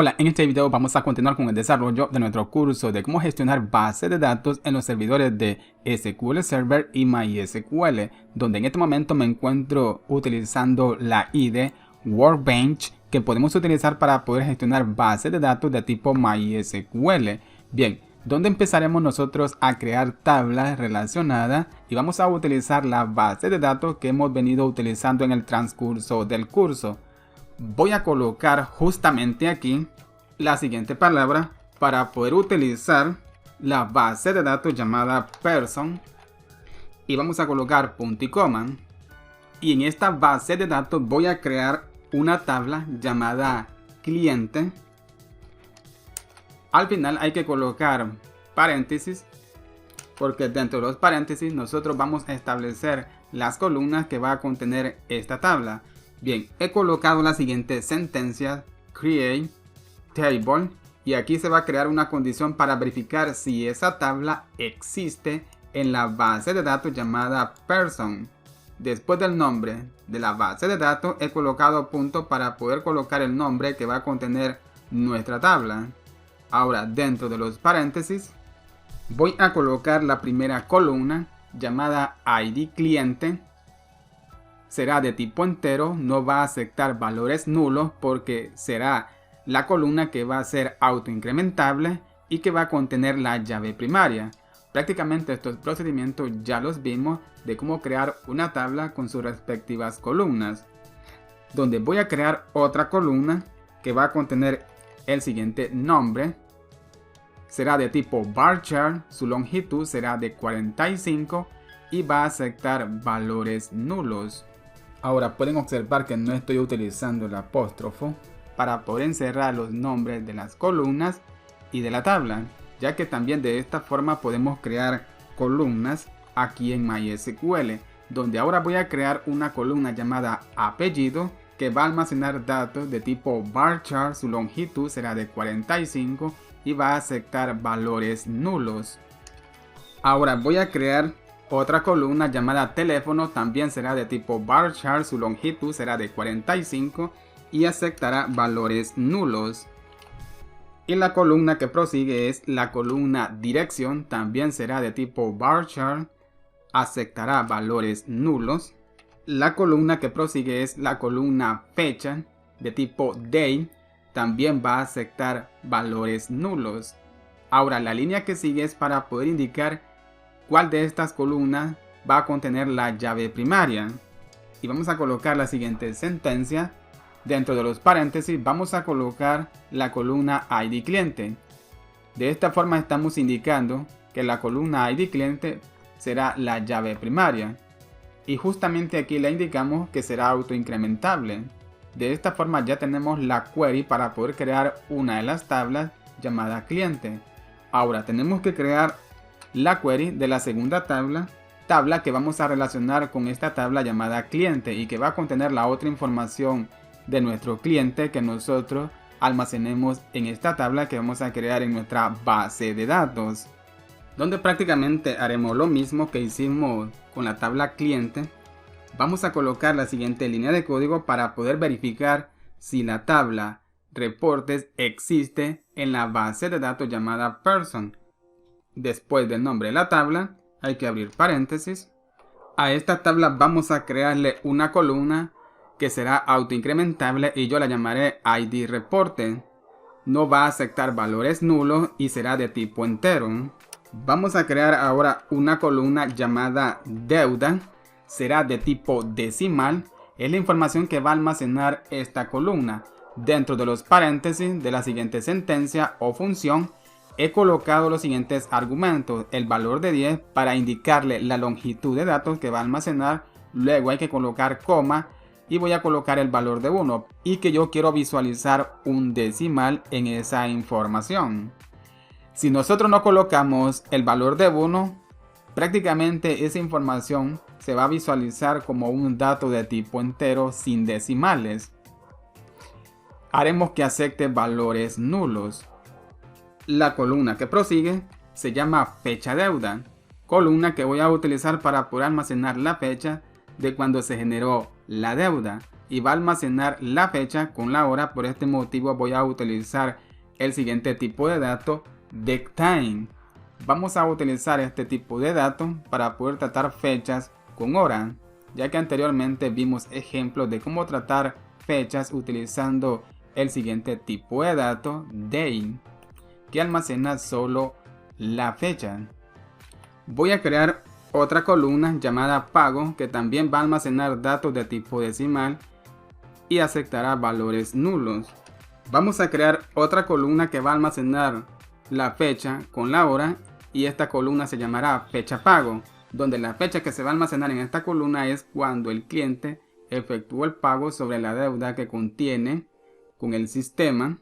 Hola, en este video vamos a continuar con el desarrollo de nuestro curso de cómo gestionar bases de datos en los servidores de SQL Server y MySQL, donde en este momento me encuentro utilizando la IDE Workbench que podemos utilizar para poder gestionar bases de datos de tipo MySQL. Bien, donde empezaremos nosotros a crear tablas relacionadas y vamos a utilizar la base de datos que hemos venido utilizando en el transcurso del curso. Voy a colocar justamente aquí la siguiente palabra para poder utilizar la base de datos llamada person, y vamos a colocar punto y coma, y en esta base de datos voy a crear una tabla llamada cliente. Al final hay que colocar paréntesis porque dentro de los paréntesis nosotros vamos a establecer las columnas que va a contener esta tabla. Bien, he colocado la siguiente sentencia: create table, y aquí se va a crear una condición para verificar si esa tabla existe en la base de datos llamada person. Después del nombre de la base de datos he colocado punto para poder colocar el nombre que va a contener nuestra tabla. Ahora, dentro de los paréntesis voy a colocar la primera columna llamada ID cliente. Será de tipo entero, no va a aceptar valores nulos porque será la columna que va a ser autoincrementable y que va a contener la llave primaria. Prácticamente estos procedimientos ya los vimos de cómo crear una tabla con sus respectivas columnas, donde voy a crear otra columna que va a contener el siguiente nombre. Será de tipo varchar, su longitud será de 45 y va a aceptar valores nulos. Ahora pueden observar que no estoy utilizando el apóstrofo para poder encerrar los nombres de las columnas y de la tabla, ya que también de esta forma podemos crear columnas aquí en MySQL, donde ahora voy a crear una columna llamada apellido que va a almacenar datos de tipo varchar, su longitud será de 45 y va a aceptar valores nulos. Ahora voy a crear otra columna llamada teléfono, también será de tipo varchar, su longitud será de 45 y aceptará valores nulos. Y la columna que prosigue es la columna dirección, también será de tipo varchar, aceptará valores nulos. La columna que prosigue es la columna fecha, de tipo date, también va a aceptar valores nulos. Ahora la línea que sigue es para poder indicar cuál de estas columnas va a contener la llave primaria, y vamos a colocar la siguiente sentencia. Dentro de los paréntesis vamos a colocar la columna ID cliente. De esta forma estamos indicando que la columna ID cliente será la llave primaria, y justamente aquí le indicamos que será autoincrementable. De esta forma ya tenemos la query para poder crear una de las tablas llamada cliente. Ahora tenemos que crear la query de la segunda tabla que vamos a relacionar con esta tabla llamada cliente y que va a contener la otra información de nuestro cliente que nosotros almacenemos en esta tabla que vamos a crear en nuestra base de datos, donde prácticamente haremos lo mismo que hicimos con la tabla cliente. Vamos a colocar la siguiente línea de código para poder verificar si la tabla reportes existe en la base de datos llamada person. Después del nombre de la tabla hay que abrir paréntesis. A esta tabla vamos a crearle una columna que será autoincrementable y yo la llamaré ID reporte. No va a aceptar valores nulos y será de tipo entero. Vamos a crear ahora una columna llamada deuda. Será de tipo decimal. Es la información que va a almacenar esta columna. Dentro de los paréntesis de la siguiente sentencia o función he colocado los siguientes argumentos: el valor de 10 para indicarle la longitud de datos que va a almacenar, luego hay que colocar coma y voy a colocar el valor de 1 y que yo quiero visualizar un decimal en esa información. Si nosotros no colocamos el valor de 1, prácticamente esa información se va a visualizar como un dato de tipo entero sin decimales. Haremos que acepte valores nulos. La columna que prosigue se llama fecha deuda, columna que voy a utilizar para poder almacenar la fecha de cuando se generó la deuda. y va a almacenar la fecha con la hora. Por este motivo voy a utilizar el siguiente tipo de dato, DateTime. Vamos a utilizar este tipo de dato para poder tratar fechas con hora, ya que anteriormente vimos ejemplos de cómo tratar fechas utilizando el siguiente tipo de dato, Date, que almacena solo la fecha. Voy a crear otra columna llamada pago, que también va a almacenar datos de tipo decimal y aceptará valores nulos. Vamos a crear otra columna que va a almacenar la fecha con la hora, y esta columna se llamará fecha pago, donde la fecha que se va a almacenar en esta columna es cuando el cliente efectuó el pago sobre la deuda que contiene con el sistema.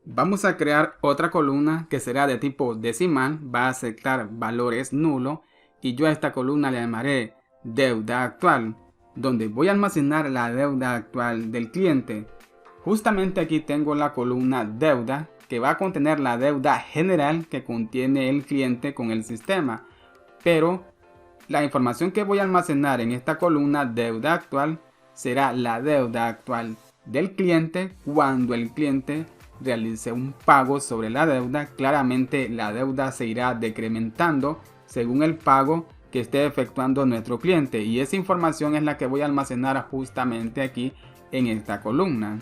Vamos a crear otra columna que será de tipo decimal, va a aceptar valores nulos, y yo a esta columna le llamaré deuda actual, donde voy a almacenar la deuda actual del cliente. Justamente aquí tengo la columna deuda, que va a contener la deuda general que contiene el cliente con el sistema, pero la información que voy a almacenar en esta columna deuda actual será la deuda actual del cliente cuando el cliente realice un pago sobre la deuda. Claramente la deuda se irá decrementando según el pago que esté efectuando nuestro cliente, y esa información es la que voy a almacenar justamente aquí en esta columna.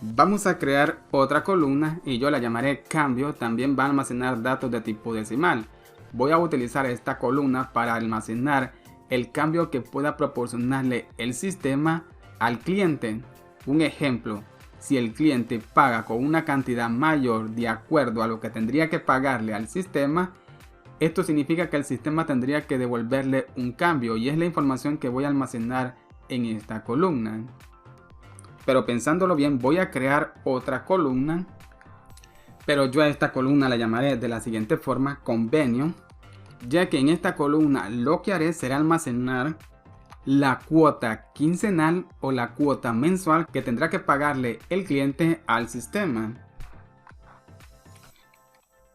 Vamos a crear otra columna y yo la llamaré cambio. También va a almacenar datos de tipo decimal. Voy a utilizar esta columna para almacenar el cambio que pueda proporcionarle el sistema al cliente. Un ejemplo, si el cliente paga con una cantidad mayor de acuerdo a lo que tendría que pagarle al sistema, esto significa que el sistema tendría que devolverle un cambio, y es la información que voy a almacenar en esta columna. Pero pensándolo bien, voy a crear otra columna, pero yo a esta columna la llamaré de la siguiente forma, convenio, ya que en esta columna lo que haré será almacenar la cuota quincenal o la cuota mensual que tendrá que pagarle el cliente al sistema.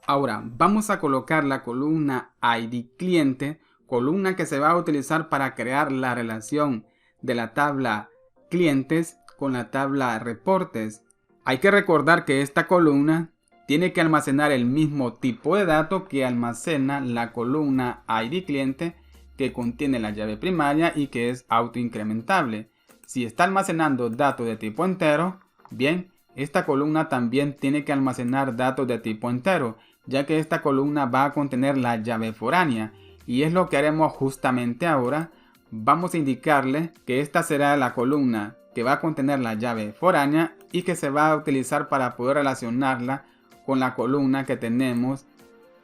Ahora vamos a colocar la columna ID cliente, columna que se va a utilizar para crear la relación de la tabla clientes con la tabla reportes. Hay que recordar que esta columna tiene que almacenar el mismo tipo de datos que almacena la columna ID cliente, que contiene la llave primaria y que es autoincrementable. Si está almacenando datos de tipo entero, bien, esta columna también tiene que almacenar datos de tipo entero, ya que esta columna va a contener la llave foránea, y es lo que haremos justamente ahora. Vamos a indicarle que esta será la columna que va a contener la llave foránea y que se va a utilizar para poder relacionarla con la columna que tenemos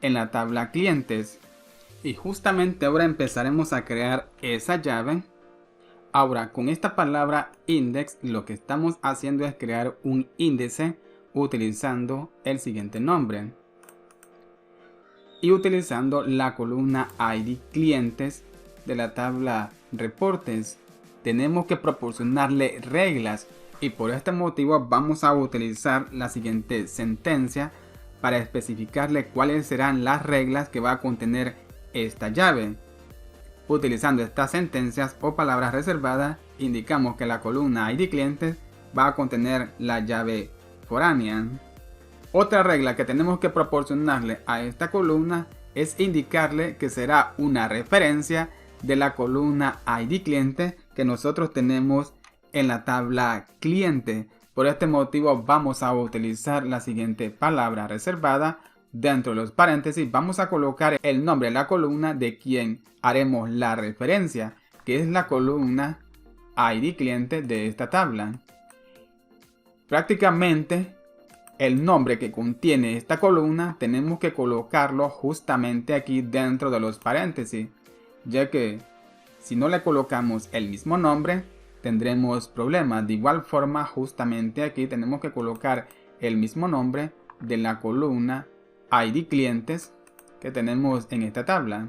en la tabla clientes. Y justamente ahora empezaremos a crear esa llave. Ahora, con esta palabra index, lo que estamos haciendo es crear un índice utilizando el siguiente nombre y utilizando la columna ID clientes de la tabla reportes. Tenemos que proporcionarle reglas, y por este motivo vamos a utilizar la siguiente sentencia para especificarle cuáles serán las reglas que va a contener esta llave. Utilizando estas sentencias o palabras reservadas, indicamos que la columna ID clientes va a contener la llave foránea. Otra regla que tenemos que proporcionarle a esta columna es indicarle que será una referencia de la columna ID cliente que nosotros tenemos en la tabla cliente. Por este motivo vamos a utilizar la siguiente palabra reservada. Dentro de los paréntesis vamos a colocar el nombre de la columna de quien haremos la referencia, que es la columna ID cliente de esta tabla. Prácticamente el nombre que contiene esta columna tenemos que colocarlo justamente aquí dentro de los paréntesis, ya que si no le colocamos el mismo nombre tendremos problemas. De igual forma, justamente aquí tenemos que colocar el mismo nombre de la columna ID clientes que tenemos en esta tabla.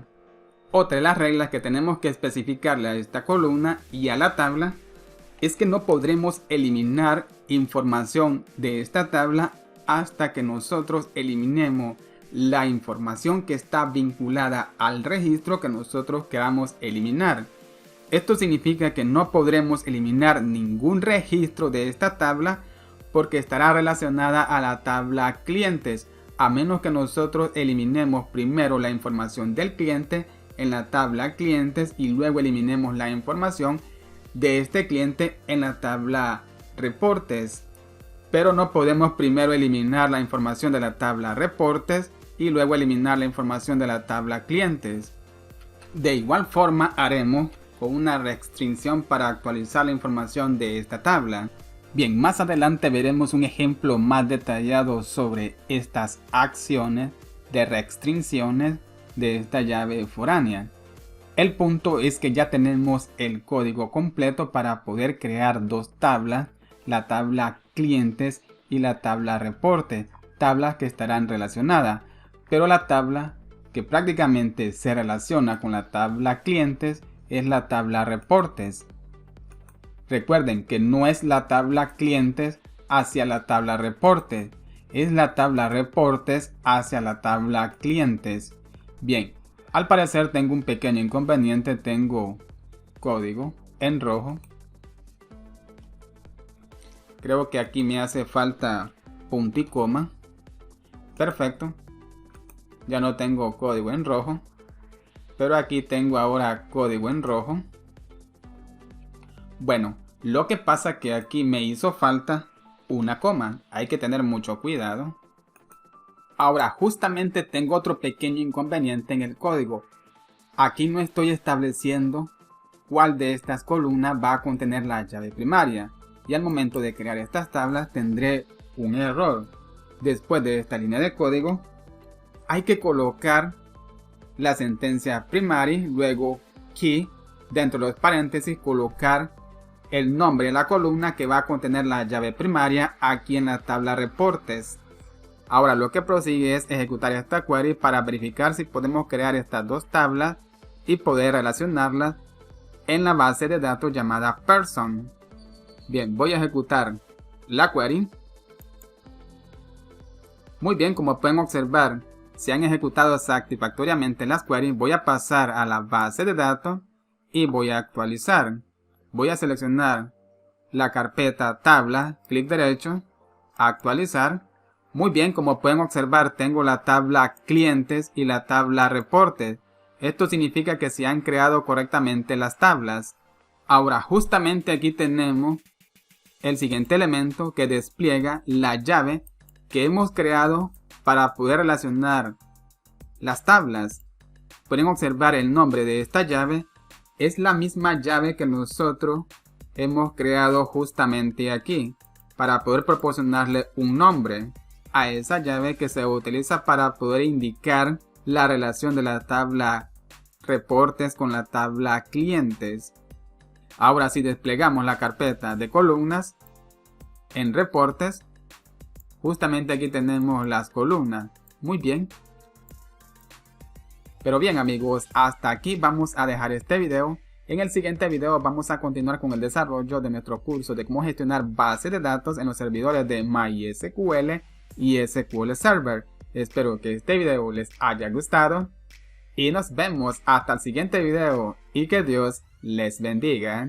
Otra de las reglas que tenemos que especificarle a esta columna y a la tabla es que no podremos eliminar información de esta tabla hasta que nosotros eliminemos la información que está vinculada al registro que nosotros queramos eliminar. Esto significa que no podremos eliminar ningún registro de esta tabla porque estará relacionada a la tabla clientes, a menos que nosotros eliminemos primero la información del cliente en la tabla clientes y luego eliminemos la información de este cliente en la tabla reportes. Pero no podemos primero eliminar la información de la tabla reportes y luego eliminar la información de la tabla clientes. De igual forma haremos con una restricción para actualizar la información de esta tabla. Bien, más adelante veremos un ejemplo más detallado sobre estas acciones de restricciones de esta llave foránea. El punto es que ya tenemos el código completo para poder crear dos tablas, la tabla clientes y la tabla reporte, tablas que estarán relacionadas, pero la tabla que prácticamente se relaciona con la tabla clientes es la tabla reportes. Recuerden que no es la tabla clientes hacia la tabla reportes, es la tabla reportes hacia la tabla clientes. Bien, al parecer tengo un pequeño inconveniente, tengo código en rojo. Creo que aquí me hace falta punto y coma. Perfecto. Ya no tengo código en rojo. Pero aquí tengo ahora código en rojo. Bueno, lo que pasa que aquí me hizo falta una coma. Hay que tener mucho cuidado. Ahora justamente tengo otro pequeño inconveniente en el código. Aquí no estoy estableciendo cuál de estas columnas va a contener la llave primaria. Y al momento de crear estas tablas tendré un error. Después de esta línea de código hay que colocar la sentencia primary, luego key, dentro de los paréntesis colocar el nombre de la columna que va a contener la llave primaria aquí en la tabla reportes. Ahora lo que prosigue es ejecutar esta query para verificar si podemos crear estas dos tablas y poder relacionarlas en la base de datos llamada person. Bien, voy a ejecutar la query. Muy bien, como pueden observar, se han ejecutado satisfactoriamente las queries. Voy a pasar a la base de datos y voy a actualizar. Voy a seleccionar la carpeta tabla, clic derecho, actualizar. Muy bien, como pueden observar, tengo la tabla clientes y la tabla reportes. Esto significa que se han creado correctamente las tablas. Ahora, justamente aquí tenemos el siguiente elemento que despliega la llave que hemos creado para poder relacionar las tablas. Pueden observar el nombre de esta llave. Es la misma llave que nosotros hemos creado justamente aquí para poder proporcionarle un nombre a esa llave que se utiliza para poder indicar la relación de la tabla reportes con la tabla clientes. Ahora si desplegamos la carpeta de columnas en reportes, justamente aquí tenemos las columnas. Muy bien. Pero bien amigos, hasta aquí vamos a dejar este video. En el siguiente video vamos a continuar con el desarrollo de nuestro curso de cómo gestionar bases de datos en los servidores de MySQL y SQL Server. Espero que este video les haya gustado y nos vemos hasta el siguiente video y que Dios les bendiga.